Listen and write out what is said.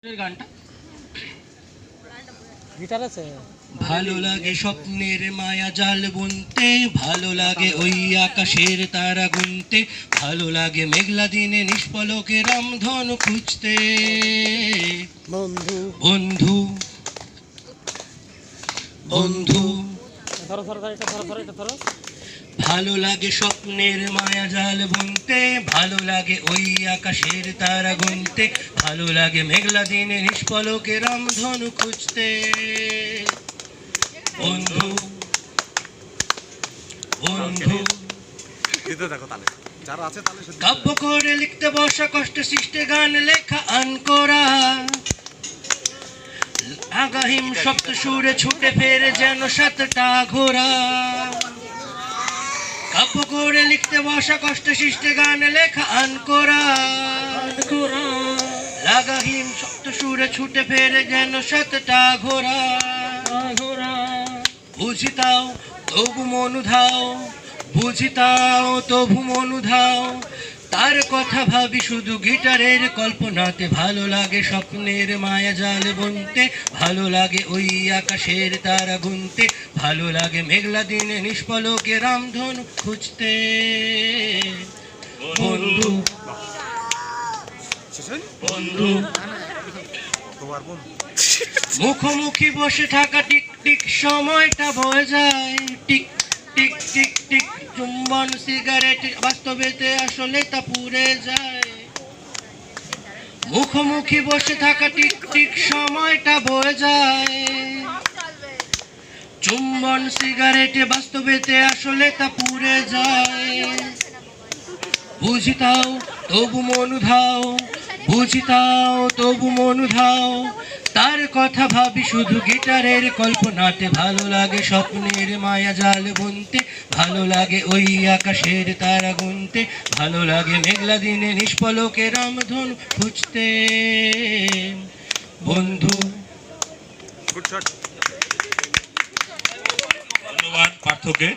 গানটা গিটার আছে। ভালো লাগে স্বপ্নের মায়া জাল বুনতে, ভালো লাগে ওই আকাশের তারা গুনতে, ভালো লাগে মেঘলা দিনে নিষ্পলকে রামধনু খুঁজতে। বন্ধু বন্ধু বন্ধু ধরো ধরো এটা ধরো ধরো এটা ধরো। ভালো লাগে স্বপ্নের মায়া জাল বুনতে, ভালো লাগে ওই আকাশের তারা গুনতে, ভালো লাগে মেঘলা দিনে নিষ্পলকে রামধনু খুঁজতে। বন্ধু বন্ধু কাব্য করে লিখতে বসা কষ্টে সৃষ্টে গান লেখা আনকোরা, আগাহিম সপ্ত সুরে ছুটে ফেরে যেন সাতটা ঘোড়া। কাব্য করে লিখতে বসা কষ্টে সৃষ্টে গান লেখা আনকোরা, লাগাহিম সপ্ত সুরে ছুটে ফেরে যেন সাতটা ঘোড়া। বুঝিতাও তবু মনুধাও, বুঝিতাও তবু মনুধাও, তার কথা ভাবি শুধু গিটারের কল্পনাতে। ভালো লাগে স্বপ্নের মায়া জাল বুনতে, ভালো লাগে ওই আকাশের তারা গুনতে, ভালো লাগে মেঘলা দিনে নিষ্পলকে রামধনু খুঁজতে। বন্ধু বন্ধু মুখোমুখি বসে থাকা টিক টিক সময়টা বয়ে যায়, টিক টিক টিক টিক। চুম্বন সিগারেট বাস্তবেতে আসলে তা পুড়ে যায়। মুখোমুখি বসে থাকা টিক টিক সময়টা বয়ে যায়, চুম্বন সিগারেটে বাস্তবেতে আসলে তা পুড়ে যায়। বুঝিতাও তবু মনুধাও, বুঝিতাও তবু মনুধাও, তার কথা ভাবি শুধু গিটারের কল্পনাতে। ভালো লাগে স্বপ্নের মায়া জাল বুনতে, ভালো লাগে ওই আকাশের তারা গুনতে, ভালো লাগে মেঘলা দিনে নিষ্পলকে রামধনু খুঁজতে। বন্ধু ধন্যবাদ পার্থকে।